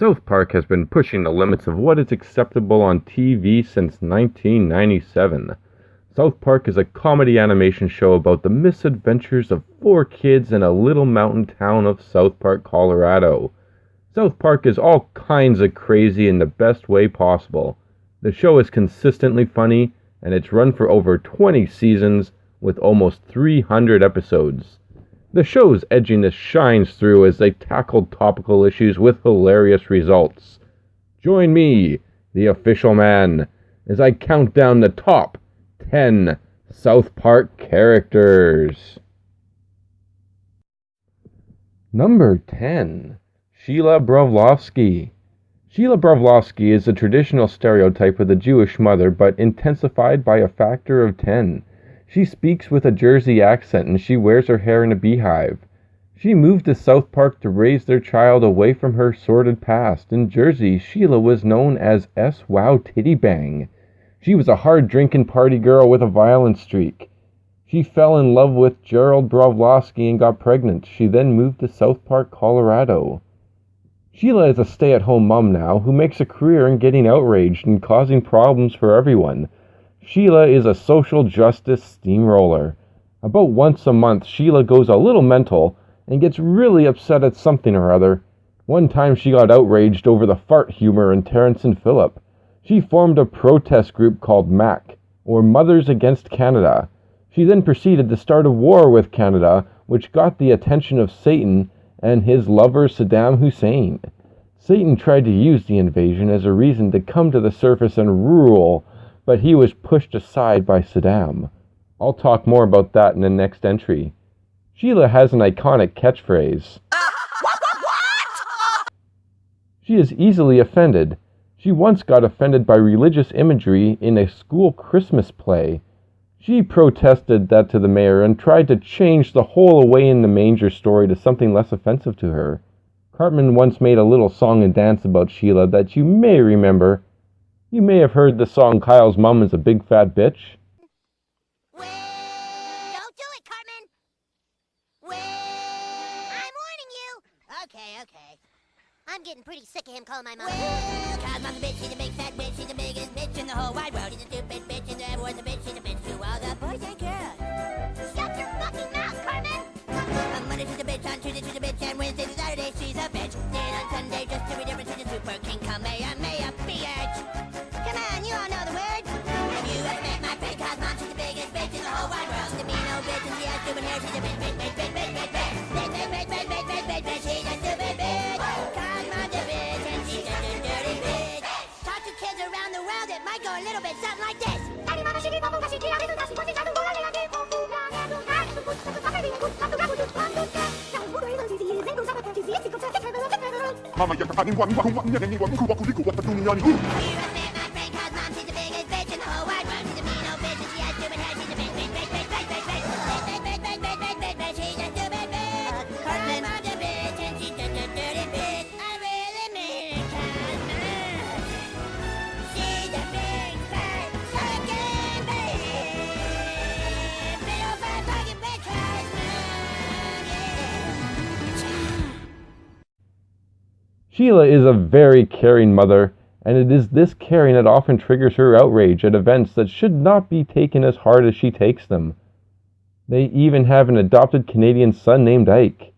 South Park has been pushing the limits of what is acceptable on TV since 1997. South Park is a comedy animation show about the misadventures of four kids in a little mountain town of South Park, Colorado. South Park is all kinds of crazy in the best way possible. The show is consistently funny, and it's run for over 20 seasons with almost 300 episodes. The show's edginess shines through as they tackle topical issues with hilarious results. Join me, the official man, as I count down the top 10 South Park characters. Number 10. Sheila Brovlovsky. Sheila Brovlovsky is a traditional stereotype of the Jewish mother, but intensified by a factor of 10. She speaks with a Jersey accent, and she wears her hair in a beehive. She moved to South Park to raise their child away from her sordid past. In Jersey, Sheila was known as S. Wow Titty Bang. She was a hard-drinking party girl with a violent streak. She fell in love with Gerald Brovlovsky and got pregnant. She then moved to South Park, Colorado. Sheila is a stay-at-home mom now who makes a career in getting outraged and causing problems for everyone. Sheila is a social justice steamroller. About once a month, Sheila goes a little mental and gets really upset at something or other. One time she got outraged over the fart humor in Terrence and Phillip. She formed a protest group called MAC, or Mothers Against Canada. She then proceeded to start a war with Canada, which got the attention of Satan and his lover Saddam Hussein. Satan tried to use the invasion as a reason to come to the surface and rule, but he was pushed aside by Saddam. I'll talk more about that in the next entry. Sheila has an iconic catchphrase. What? She is easily offended. She once got offended by religious imagery in a school Christmas play. She protested that to the mayor and tried to change the whole Away in the Manger story to something less offensive to her. Cartman once made a little song and dance about Sheila that you may remember. You may have heard the song Kyle's Mom is a Big Fat Bitch. Well, don't do it, Cartman. Well, I'm warning you. Okay. I'm getting pretty sick of him calling my mom. Well, Kyle's mom's a bitch, she's a big fat bitch, she's the biggest bitch in the whole wide world. She's a stupid bitch, and everyone's a bitch, she's a bitch to all the boys and girls. Shut your fucking mouth, Cartman! On Monday she's a bitch, on Tuesday she's a bitch, and Wednesday to Saturday she's a bitch. Then on Sunday, just to be different, she's a super king, Kamehameha, bitch. Come on, you all know the words. Have you ever met my friend Kyle's mom? She's the biggest bitch in the whole wide world. She's a mean old bitch, and she has stupid hair, she's a bitch, bitch, bitch, bitch, bitch, bitch, bitch. Bitch, bitch, bitch, bitch, bitch, bitch, bitch, bitch, she's a stupid bitch. Kyle's mom's a bitch, and she's just a dirty bitch. Talk to kids around the world, it might go a little bit something like this. Mama, you have met my friend Kyle's mom, she's the biggest bitch in the whole wide world. She's a mean old bitch, and she has stupid hair, she's a bitch, bitch, bitch, bitch, bitch, bitch, bitch. Bitch, bitch, bitch, bitch, bitch, bitch, bitch, she's a stupid bitch. Kyle's mom's a bitch, and she's just a dirty bitch. I really mean Kyle's mom. She's a big fat sucking bitch. Big old fat fucking bitch, Kyle's mom, yeah. Sheila is a very caring mother, and it is this caring that often triggers her outrage at events that should not be taken as hard as she takes them. They even have an adopted Canadian son named Ike.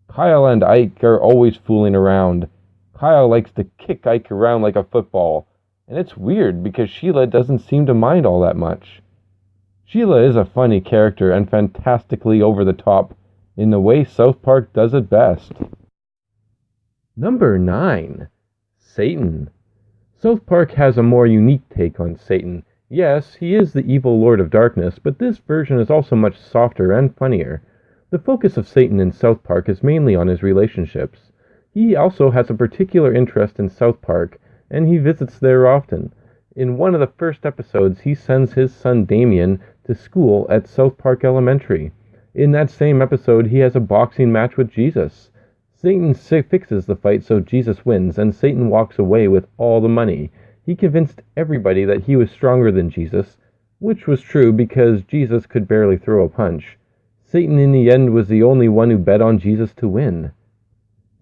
Kyle and Ike are always fooling around. Kyle likes to kick Ike around like a football, and it's weird because Sheila doesn't seem to mind all that much. Sheila is a funny character and fantastically over the top in the way South Park does it best. Number 9. Satan. South Park has a more unique take on Satan. Yes, he is the evil Lord of Darkness, but this version is also much softer and funnier. The focus of Satan in South Park is mainly on his relationships. He also has a particular interest in South Park, and he visits there often. In one of the first episodes, he sends his son Damien to school at South Park Elementary. In that same episode, he has a boxing match with Jesus. Satan fixes the fight so Jesus wins, and Satan walks away with all the money. He convinced everybody that he was stronger than Jesus, which was true because Jesus could barely throw a punch. Satan in the end was the only one who bet on Jesus to win.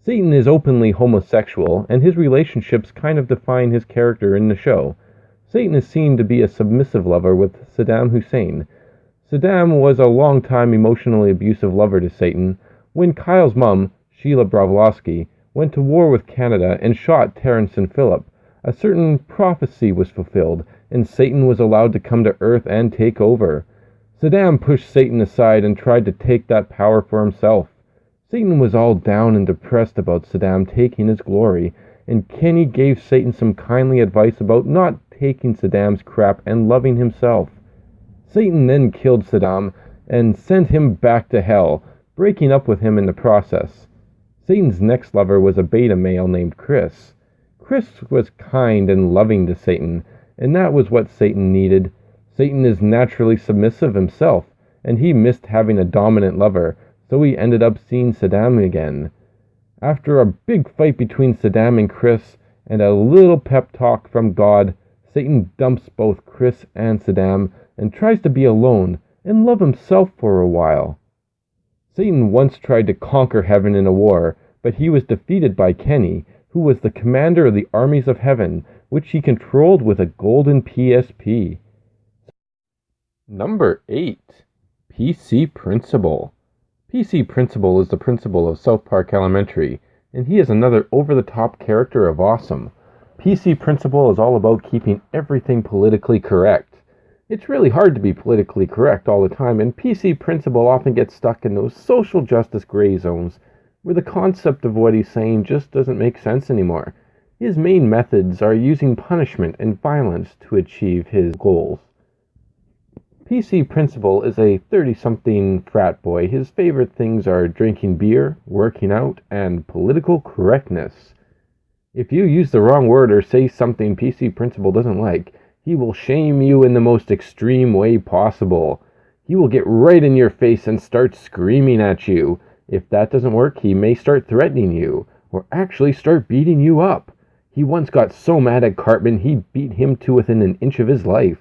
Satan is openly homosexual, and his relationships kind of define his character in the show. Satan is seen to be a submissive lover with Saddam Hussein. Saddam was a long-time emotionally abusive lover to Satan. When Kyle's mom, Sheila Bravlovsky, went to war with Canada and shot Terence and Philip, a certain prophecy was fulfilled, and Satan was allowed to come to Earth and take over. Saddam pushed Satan aside and tried to take that power for himself. Satan was all down and depressed about Saddam taking his glory, and Kenny gave Satan some kindly advice about not taking Saddam's crap and loving himself. Satan then killed Saddam and sent him back to hell, breaking up with him in the process. Satan's next lover was a beta male named Chris. Chris was kind and loving to Satan, and that was what Satan needed. Satan is naturally submissive himself, and he missed having a dominant lover, so he ended up seeing Saddam again. After a big fight between Saddam and Chris, and a little pep talk from God, Satan dumps both Chris and Saddam, and tries to be alone and love himself for a while. Satan once tried to conquer heaven in a war, but he was defeated by Kenny, who was the commander of the armies of heaven, which he controlled with a golden PSP. Number 8. PC Principal. PC Principal is the principal of South Park Elementary, and he is another over-the-top character of awesome. PC Principal is all about keeping everything politically correct. It's really hard to be politically correct all the time, and PC Principal often gets stuck in those social justice gray zones where the concept of what he's saying just doesn't make sense anymore. His main methods are using punishment and violence to achieve his goals. PC Principal is a 30-something frat boy. His favorite things are drinking beer, working out, and political correctness. If you use the wrong word or say something PC Principal doesn't like, he will shame you in the most extreme way possible. He will get right in your face and start screaming at you. If that doesn't work, he may start threatening you, or actually start beating you up. He once got so mad at Cartman he beat him to within an inch of his life.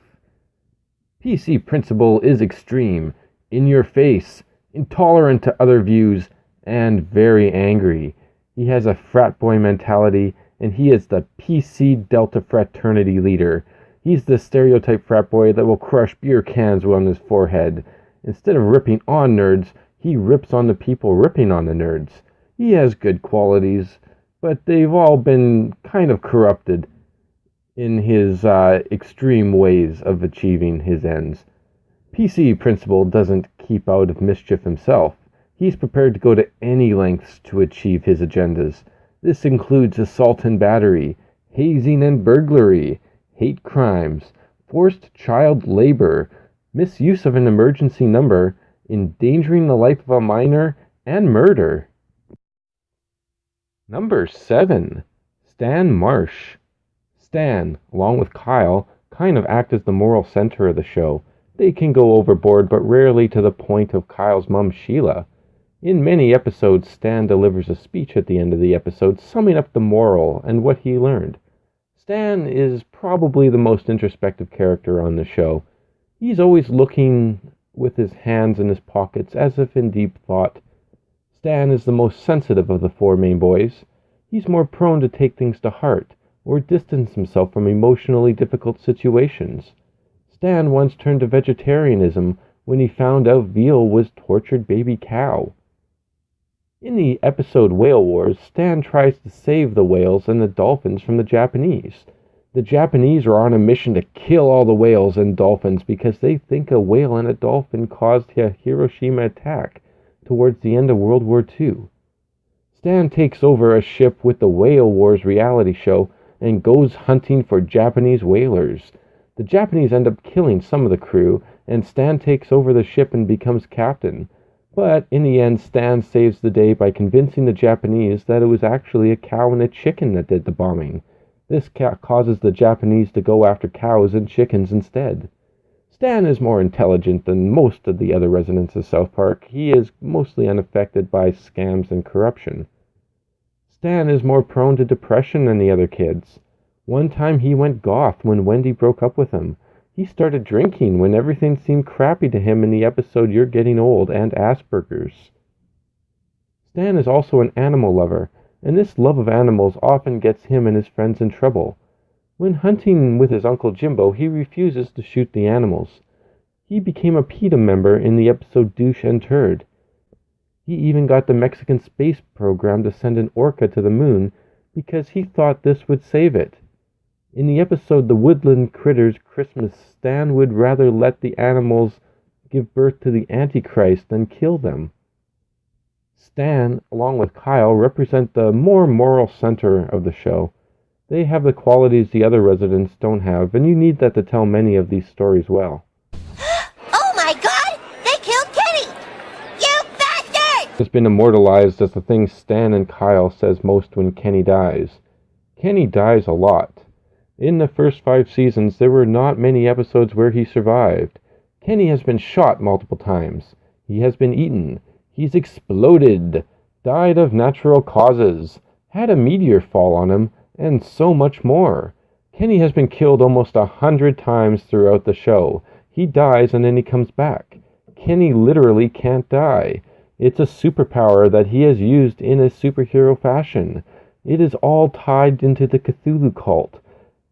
PC Principal is extreme, in your face, intolerant to other views, and very angry. He has a frat boy mentality, and he is the PC Delta fraternity leader. He's the stereotype frat boy that will crush beer cans on his forehead. Instead of ripping on nerds, he rips on the people ripping on the nerds. He has good qualities, but they've all been kind of corrupted in his extreme ways of achieving his ends. PC Principal doesn't keep out of mischief himself. He's prepared to go to any lengths to achieve his agendas. This includes assault and battery, hazing and burglary, hate crimes, forced child labor, misuse of an emergency number, endangering the life of a minor, and murder. Number 7. Stan Marsh. Stan, along with Kyle, kind of act as the moral center of the show. They can go overboard, but rarely to the point of Kyle's mom, Sheila. In many episodes, Stan delivers a speech at the end of the episode, summing up the moral and what he learned. Stan is probably the most introspective character on the show. He's always looking with his hands in his pockets, as if in deep thought. Stan is the most sensitive of the 4 main boys. He's more prone to take things to heart, or distance himself from emotionally difficult situations. Stan once turned to vegetarianism when he found out veal was tortured baby cow. In the episode Whale Wars, Stan tries to save the whales and the dolphins from the Japanese. The Japanese are on a mission to kill all the whales and dolphins because they think a whale and a dolphin caused a Hiroshima attack towards the end of World War II. Stan takes over a ship with the Whale Wars reality show and goes hunting for Japanese whalers. The Japanese end up killing some of the crew, and Stan takes over the ship and becomes captain. But in the end, Stan saves the day by convincing the Japanese that it was actually a cow and a chicken that did the bombing. This causes the Japanese to go after cows and chickens instead. Stan is more intelligent than most of the other residents of South Park. He is mostly unaffected by scams and corruption. Stan is more prone to depression than the other kids. One time he went goth when Wendy broke up with him. He started drinking when everything seemed crappy to him in the episode You're Getting Old and Asperger's. Stan is also an animal lover. and this love of animals often gets him and his friends in trouble. When hunting with his Uncle Jimbo, he refuses to shoot the animals. He became a PETA member in the episode Douche and Turd. He even got the Mexican space program to send an orca to the moon because he thought this would save it. In the episode The Woodland Critters Christmas, Stan would rather let the animals give birth to the Antichrist than kill them. Stan, along with Kyle, represent the more moral center of the show. They have the qualities the other residents don't have, and you need that to tell many of these stories well. Oh my god! They killed Kenny! You bastard! Has been immortalized as the thing Stan and Kyle says most when Kenny dies. Kenny dies a lot. In the first 5 seasons, there were not many episodes where he survived. Kenny has been shot multiple times. He has been eaten. He's exploded. Died of natural causes. Had a meteor fall on him, and so much more. Kenny has been killed almost 100 times throughout the show. He dies and then he comes back. Kenny literally can't die. It's a superpower that he has used in a superhero fashion. It is all tied into the Cthulhu cult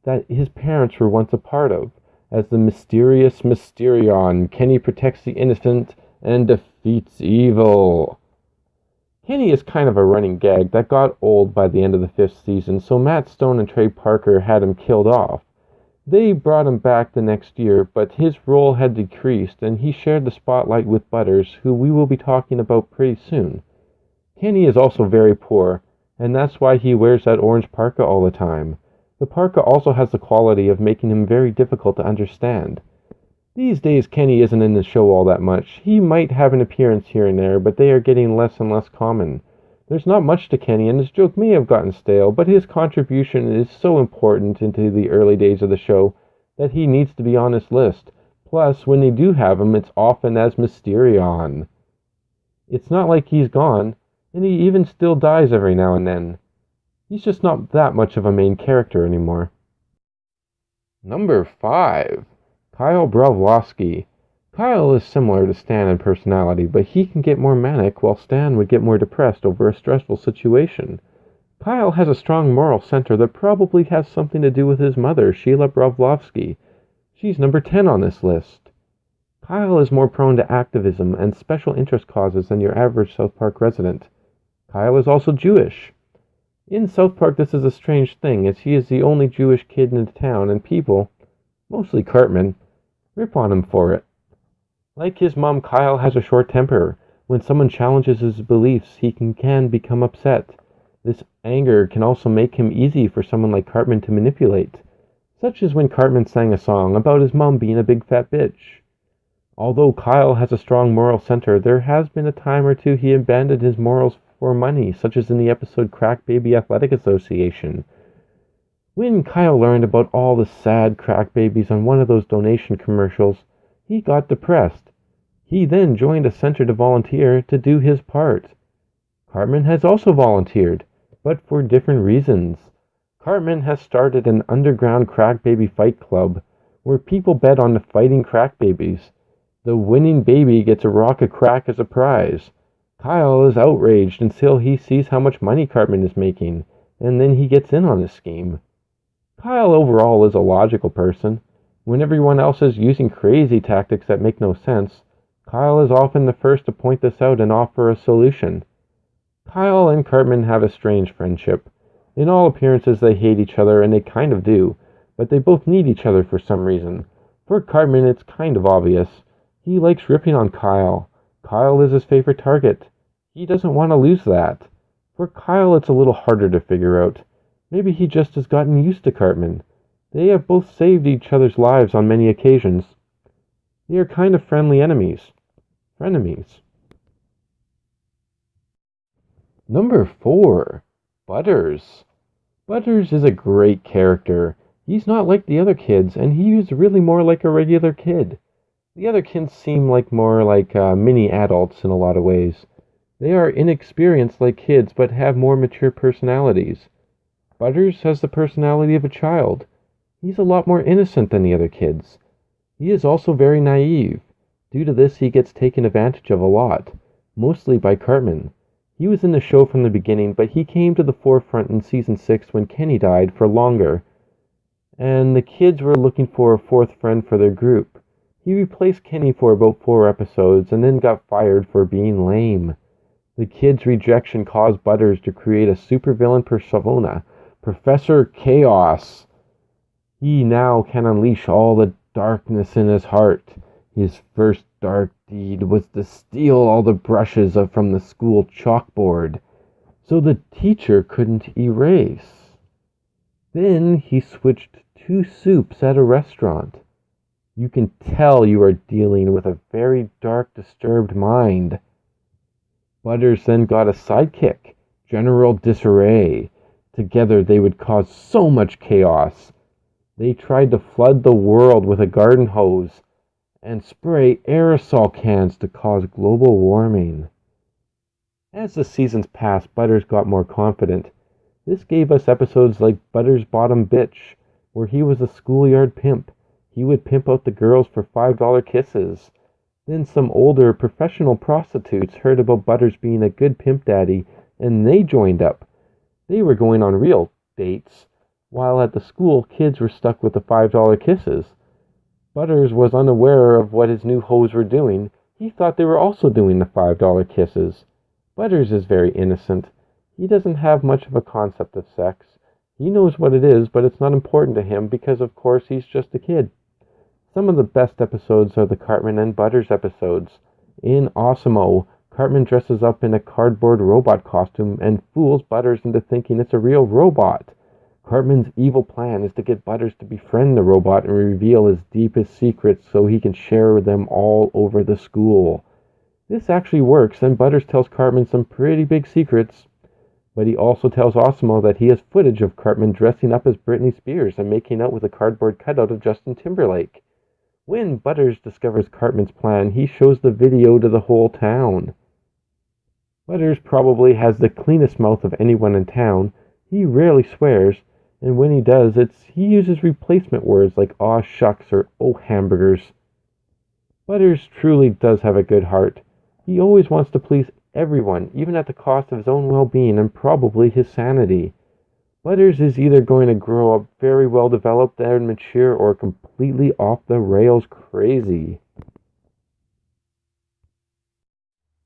that his parents were once a part of. As the mysterious Mysterion, Kenny protects the innocent and defeats evil. Kenny is kind of a running gag that got old by the end of the 5th season, so Matt Stone and Trey Parker had him killed off. They brought him back the next year, but his role had decreased, and he shared the spotlight with Butters, who we will be talking about pretty soon. Kenny is also very poor, and that's why he wears that orange parka all the time. The parka also has the quality of making him very difficult to understand. These days, Kenny isn't in the show all that much. He might have an appearance here and there, but they are getting less and less common. There's not much to Kenny, and his joke may have gotten stale, but his contribution is so important into the early days of the show that he needs to be on this list. Plus, when they do have him, it's often as Mysterion. It's not like he's gone, and he even still dies every now and then. He's just not that much of a main character anymore. Number 5. Kyle Broflovsky. Kyle is similar to Stan in personality, but he can get more manic while Stan would get more depressed over a stressful situation. Kyle has a strong moral center that probably has something to do with his mother, Sheila Broflovsky. She's number 10 on this list. Kyle is more prone to activism and special interest causes than your average South Park resident. Kyle is also Jewish. In South Park, this is a strange thing, as he is the only Jewish kid in the town, and people, mostly Cartman, rip on him for it. Like his mom, Kyle has a short temper. When someone challenges his beliefs, he can become upset. This anger can also make him easy for someone like Cartman to manipulate, such as when Cartman sang a song about his mom being a big fat bitch. Although Kyle has a strong moral center, there has been a time or two he abandoned his morals for money, such as in the episode Crack Baby Athletic Association. When Kyle learned about all the sad crack babies on one of those donation commercials, he got depressed. He then joined a center to volunteer to do his part. Cartman has also volunteered, but for different reasons. Cartman has started an underground crack baby fight club where people bet on the fighting crack babies. The winning baby gets a rock of crack as a prize. Kyle is outraged until he sees how much money Cartman is making, and then he gets in on the scheme. Kyle overall is a logical person. When everyone else is using crazy tactics that make no sense, Kyle is often the first to point this out and offer a solution. Kyle and Cartman have a strange friendship. In all appearances they hate each other, and they kind of do, but they both need each other for some reason. For Cartman, it's kind of obvious. He likes ripping on Kyle. Kyle is his favorite target. He doesn't want to lose that. For Kyle, it's a little harder to figure out. Maybe he just has gotten used to Cartman. They have both saved each other's lives on many occasions. They are kind of friendly enemies. Frenemies. Number 4. Butters. Butters is a great character. He's not like the other kids, and he is really more like a regular kid. The other kids seem more like mini adults in a lot of ways. They are inexperienced like kids, but have more mature personalities. Butters has the personality of a child. He's a lot more innocent than the other kids. He is also very naive. Due to this, he gets taken advantage of a lot, mostly by Cartman. He was in the show from the beginning, but he came to the forefront in season 6 when Kenny died for longer, and the kids were looking for a fourth friend for their group. He replaced Kenny for about 4 episodes and then got fired for being lame. The kids' rejection caused Butters to create a supervillain persona, Professor Chaos. He now can unleash all the darkness in his heart. His first dark deed was to steal all the brushes from the school chalkboard, so the teacher couldn't erase. Then he switched 2 soups at a restaurant. You can tell you are dealing with a very dark, disturbed mind. Butters then got a sidekick, General Disarray. Together they would cause so much chaos. They tried to flood the world with a garden hose and spray aerosol cans to cause global warming. As the seasons passed, Butters got more confident. This gave us episodes like Butters' Bottom Bitch, where he was a schoolyard pimp. He would pimp out the girls for $5 kisses. Then some older professional prostitutes heard about Butters being a good pimp daddy, and they joined up. They were going on real dates, while at the school, kids were stuck with the $5 kisses. Butters was unaware of what his new hoes were doing. He thought they were also doing the $5 kisses. Butters is very innocent. He doesn't have much of a concept of sex. He knows what it is, but it's not important to him because, of course, he's just a kid. Some of the best episodes are the Cartman and Butters episodes. In Awesome-O, Cartman dresses up in a cardboard robot costume and fools Butters into thinking it's a real robot. Cartman's evil plan is to get Butters to befriend the robot and reveal his deepest secrets so he can share them all over the school. This actually works, and Butters tells Cartman some pretty big secrets. But he also tells Awesome-O that he has footage of Cartman dressing up as Britney Spears and making out with a cardboard cutout of Justin Timberlake. When Butters discovers Cartman's plan, he shows the video to the whole town. Butters probably has the cleanest mouth of anyone in town. He rarely swears, and when he does, he uses replacement words like aw shucks or oh hamburgers. Butters truly does have a good heart. He always wants to please everyone, even at the cost of his own well-being and probably his sanity. Butters is either going to grow up very well developed and mature or completely off the rails crazy.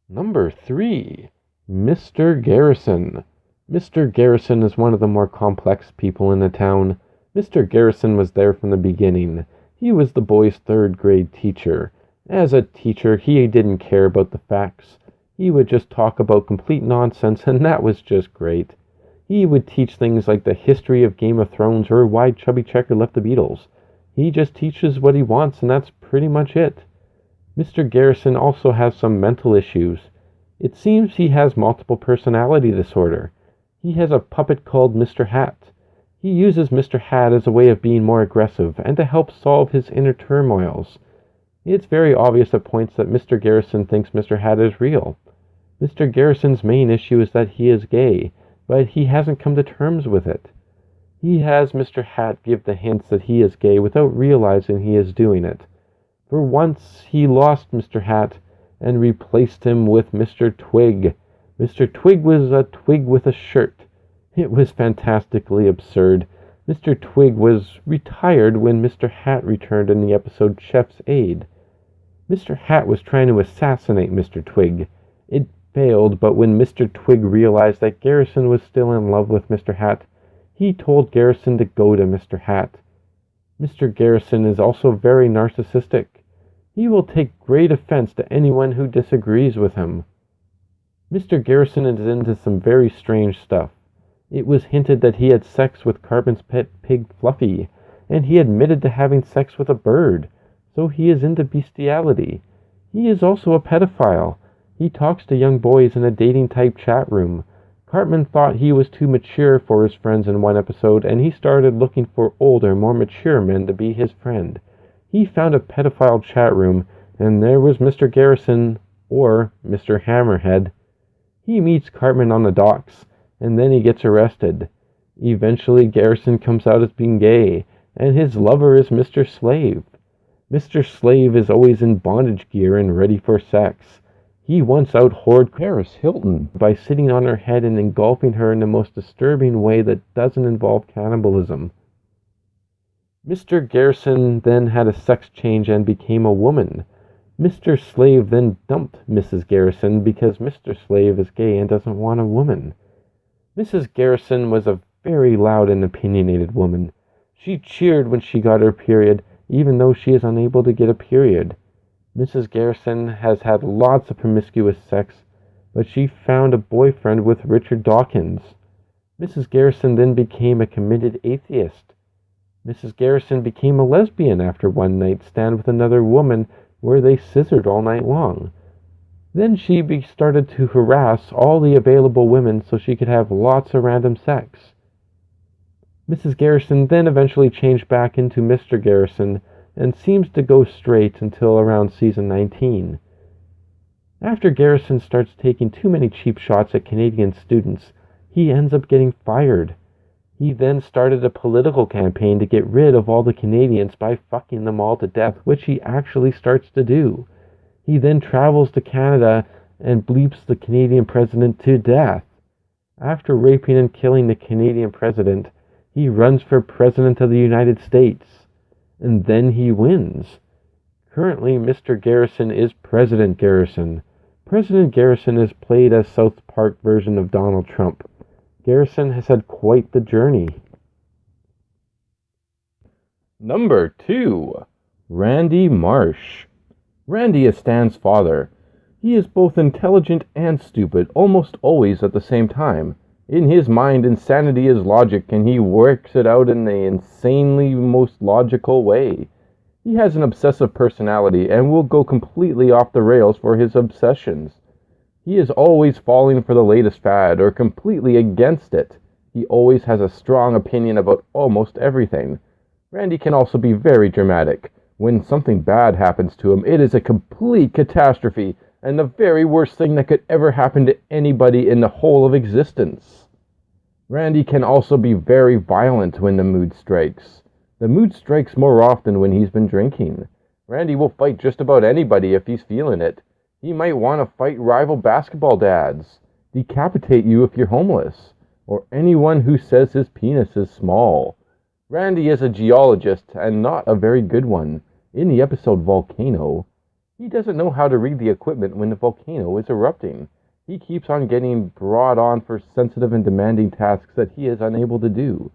Number 3. Mr. Garrison. Mr. Garrison is one of the more complex people in the town. Mr. Garrison was there from the beginning. He was the boys' 3rd grade teacher. As a teacher, he didn't care about the facts. He would just talk about complete nonsense, and that was just great. He would teach things like the history of Game of Thrones or why Chubby Checker left the Beatles. He just teaches what he wants, and that's pretty much it. Mr. Garrison also has some mental issues. It seems he has multiple personality disorder. He has a puppet called Mr. Hat. He uses Mr. Hat as a way of being more aggressive and to help solve his inner turmoils. It's very obvious at points that Mr. Garrison thinks Mr. Hat is real. Mr. Garrison's main issue is that he is gay, but he hasn't come to terms with it. He has Mr. Hat give the hints that he is gay without realizing he is doing it. For once, he lost Mr. Hat and replaced him with Mr. Twig. Mr. Twig was a twig with a shirt. It was fantastically absurd. Mr. Twig was retired when Mr. Hat returned in the episode Chef's Aid. Mr. Hat was trying to assassinate Mr. Twig. It failed, but when Mr. Twig realized that Garrison was still in love with Mr. Hat, he told Garrison to go to Mr. Hat. Mr. Garrison is also very narcissistic. He will take great offense to anyone who disagrees with him. Mr. Garrison is into some very strange stuff. It was hinted that he had sex with Cartman's pet pig Fluffy, and he admitted to having sex with a bird, so he is into bestiality. He is also a pedophile. He talks to young boys in a dating-type chat room. Cartman thought he was too mature for his friends in one episode, and he started looking for older, more mature men to be his friend. He found a pedophile chat room, and there was Mr. Garrison, or Mr. Hammerhead. He meets Cartman on the docks, and then he gets arrested. Eventually, Garrison comes out as being gay, and his lover is Mr. Slave. Mr. Slave is always in bondage gear and ready for sex. He once out-whored Paris Hilton by sitting on her head and engulfing her in the most disturbing way that doesn't involve cannibalism. Mr. Garrison then had a sex change and became a woman. Mr. Slave then dumped Mrs. Garrison because Mr. Slave is gay and doesn't want a woman. Mrs. Garrison was a very loud and opinionated woman. She cheered when she got her period, even though she is unable to get a period. Mrs. Garrison has had lots of promiscuous sex, but she found a boyfriend with Richard Dawkins. Mrs. Garrison then became a committed atheist. Mrs. Garrison became a lesbian after one night stand with another woman where they scissored all night long. Then she started to harass all the available women so she could have lots of random sex. Mrs. Garrison then eventually changed back into Mr. Garrison and seems to go straight until around season 19. After Garrison starts taking too many cheap shots at Canadian students, he ends up getting fired. He then started a political campaign to get rid of all the Canadians by fucking them all to death, which he actually starts to do. He then travels to Canada and bleeps the Canadian president to death. After raping and killing the Canadian president, he runs for president of the United States. And then he wins. Currently, Mr. Garrison is President Garrison. President Garrison is played as South Park version of Donald Trump. Garrison has had quite the journey. Number 2. Randy Marsh. Randy is Stan's father. He is both intelligent and stupid, almost always at the same time. In his mind, insanity is logic, and he works it out in the insanely most logical way. He has an obsessive personality and will go completely off the rails for his obsessions. He is always falling for the latest fad or completely against it. He always has a strong opinion about almost everything. Randy can also be very dramatic. When something bad happens to him, it is a complete catastrophe and the very worst thing that could ever happen to anybody in the whole of existence. Randy can also be very violent when the mood strikes. The mood strikes more often when he's been drinking. Randy will fight just about anybody if he's feeling it. He might want to fight rival basketball dads, decapitate you if you're homeless, or anyone who says his penis is small. Randy is a geologist, and not a very good one. In the episode Volcano, he doesn't know how to read the equipment when the volcano is erupting. He keeps on getting brought on for sensitive and demanding tasks that he is unable to do.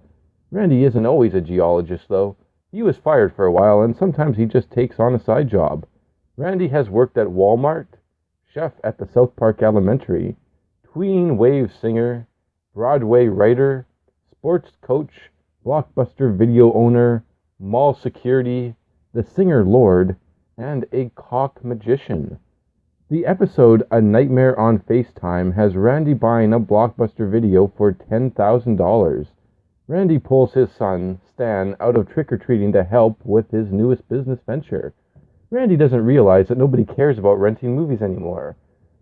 Randy isn't always a geologist, though. He was fired for a while, and sometimes he just takes on a side job. Randy has worked at Walmart, chef at the South Park Elementary, tween wave singer, Broadway writer, sports coach, Blockbuster video owner, mall security, the singer Lord, and a cock magician. The episode A Nightmare on FaceTime has Randy buying a Blockbuster video for $10,000. Randy pulls his son, Stan, out of trick-or-treating to help with his newest business venture. Randy doesn't realize that nobody cares about renting movies anymore.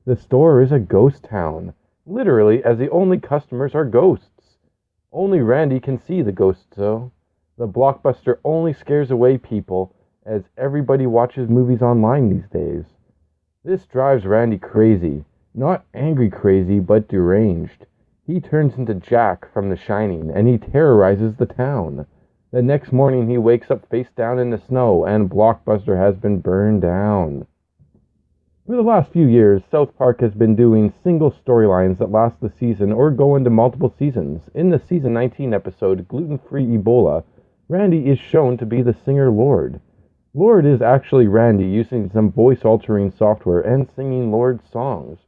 The store is a ghost town, literally, as the only customers are ghosts. Only Randy can see the ghosts, though. The Blockbuster only scares away people, as everybody watches movies online these days. This drives Randy crazy. Not angry crazy, but deranged. He turns into Jack from The Shining, and he terrorizes the town. The next morning he wakes up face down in the snow, and Blockbuster has been burned down. For the last few years, South Park has been doing single storylines that last the season or go into multiple seasons. In the season 19 episode, Gluten-Free Ebola, Randy is shown to be the singer Lord. Lord is actually Randy using some voice-altering software and singing Lord's songs.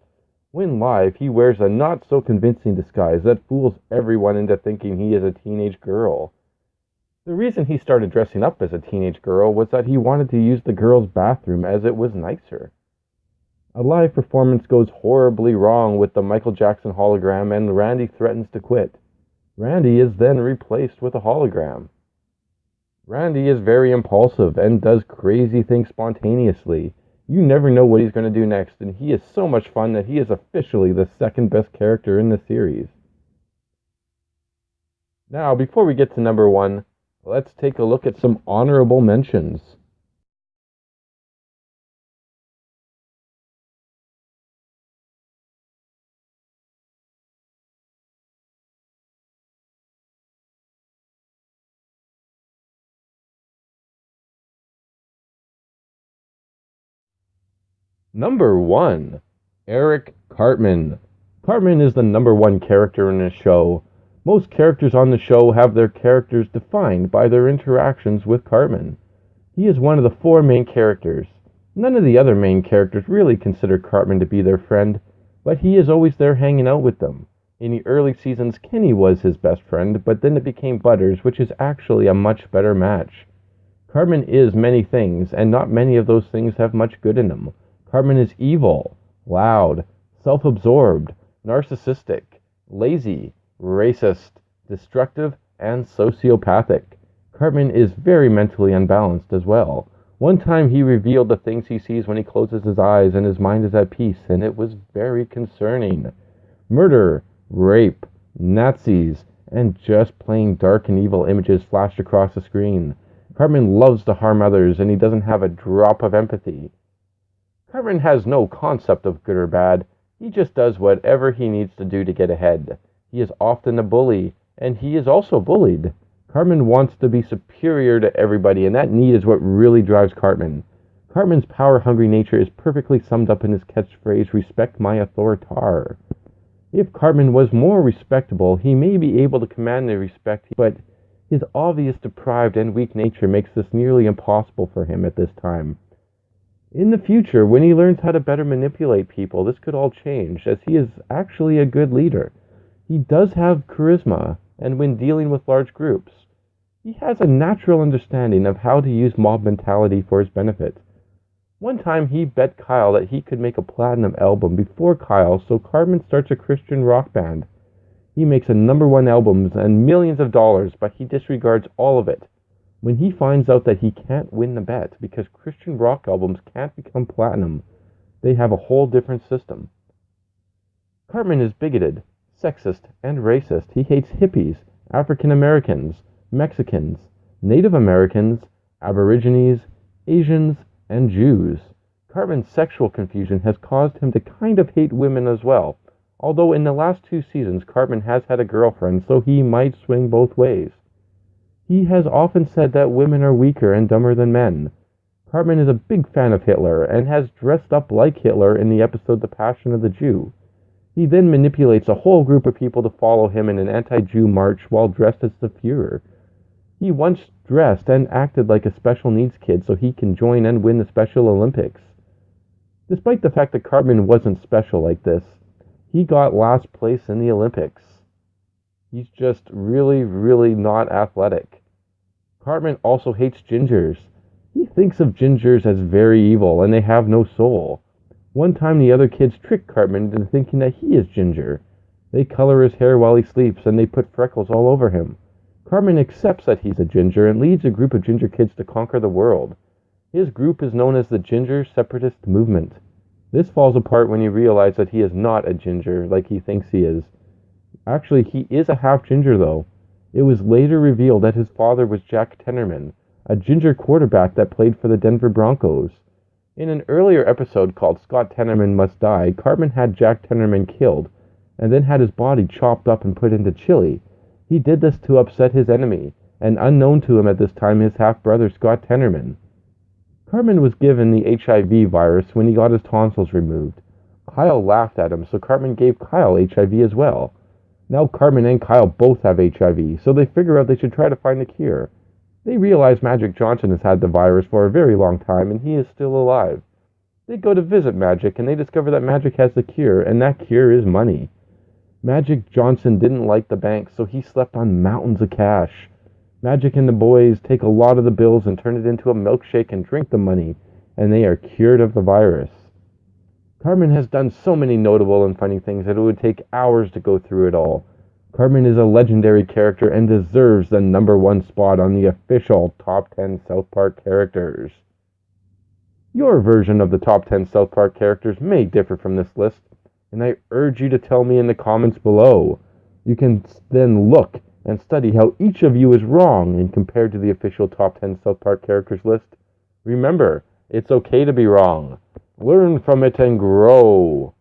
When live, he wears a not-so-convincing disguise that fools everyone into thinking he is a teenage girl. The reason he started dressing up as a teenage girl was that he wanted to use the girls' bathroom as it was nicer. A live performance goes horribly wrong with the Michael Jackson hologram, and Randy threatens to quit. Randy is then replaced with a hologram. Randy is very impulsive and does crazy things spontaneously. You never know what he's going to do next, and he is so much fun that he is officially the second best character in the series. Now, before we get to number 1, let's take a look at some honorable mentions. Number 1. Eric Cartman. Cartman is the number 1 character in the show. Most characters on the show have their characters defined by their interactions with Cartman. He is one of the 4 main characters. None of the other main characters really consider Cartman to be their friend, but he is always there hanging out with them. In the early seasons, Kenny was his best friend, but then it became Butters, which is actually a much better match. Cartman is many things, and not many of those things have much good in them. Cartman is evil, loud, self-absorbed, narcissistic, lazy, racist, destructive, and sociopathic. Cartman is very mentally unbalanced as well. One time he revealed the things he sees when he closes his eyes and his mind is at peace, and it was very concerning. Murder, rape, Nazis, and just plain dark and evil images flashed across the screen. Cartman loves to harm others, and he doesn't have a drop of empathy. Cartman has no concept of good or bad. He just does whatever he needs to do to get ahead. He is often a bully, and he is also bullied. Cartman wants to be superior to everybody, and that need is what really drives Cartman. Cartman's power-hungry nature is perfectly summed up in his catchphrase, "Respect my authoritar." If Cartman was more respectable, he may be able to command the respect, but his obvious deprived and weak nature makes this nearly impossible for him at this time. In the future, when he learns how to better manipulate people, this could all change, as he is actually a good leader. He does have charisma, and when dealing with large groups, he has a natural understanding of how to use mob mentality for his benefit. One time he bet Kyle that he could make a platinum album before Kyle, so Cartman starts a Christian rock band. He makes a #1 albums and millions of dollars, but he disregards all of it when he finds out that he can't win the bet because Christian rock albums can't become platinum. They have a whole different system. Cartman is bigoted, sexist, and racist. He hates hippies, African Americans, Mexicans, Native Americans, Aborigines, Asians, and Jews. Cartman's sexual confusion has caused him to kind of hate women as well, although in the last 2 seasons Cartman has had a girlfriend, so he might swing both ways. He has often said that women are weaker and dumber than men. Cartman is a big fan of Hitler and has dressed up like Hitler in the episode The Passion of the Jew. He then manipulates a whole group of people to follow him in an anti-Jew march while dressed as the Fuhrer. He once dressed and acted like a special needs kid so he can join and win the Special Olympics. Despite the fact that Cartman wasn't special like this, he got last place in the Olympics. He's just really, really not athletic. Cartman also hates gingers. He thinks of gingers as very evil, and they have no soul. One time the other kids trick Cartman into thinking that he is Ginger. They color his hair while he sleeps, and they put freckles all over him. Cartman accepts that he's a ginger and leads a group of ginger kids to conquer the world. His group is known as the Ginger Separatist Movement. This falls apart when he realizes that he is not a ginger like he thinks he is. Actually, he is a half-ginger, though. It was later revealed that his father was Jack Tenorman, a ginger quarterback that played for the Denver Broncos. In an earlier episode called Scott Tenorman Must Die, Cartman had Jack Tenorman killed, and then had his body chopped up and put into chili. He did this to upset his enemy, and unknown to him at this time, his half-brother Scott Tenorman. Cartman was given the HIV virus when he got his tonsils removed. Kyle laughed at him, so Cartman gave Kyle HIV as well. Now Cartman and Kyle both have HIV, so they figure out they should try to find a cure. They realize Magic Johnson has had the virus for a very long time, and he is still alive. They go to visit Magic, and they discover that Magic has the cure, and that cure is money. Magic Johnson didn't like the bank, so he slept on mountains of cash. Magic and the boys take a lot of the bills and turn it into a milkshake and drink the money, and they are cured of the virus. Cartman has done so many notable and funny things that it would take hours to go through it all. Cartman is a legendary character and deserves the #1 spot on the official Top 10 South Park characters. Your version of the Top 10 South Park characters may differ from this list, and I urge you to tell me in the comments below. You can then look and study how each of you is wrong and compared to the official Top 10 South Park characters list. Remember, it's okay to be wrong. Learn from it and grow.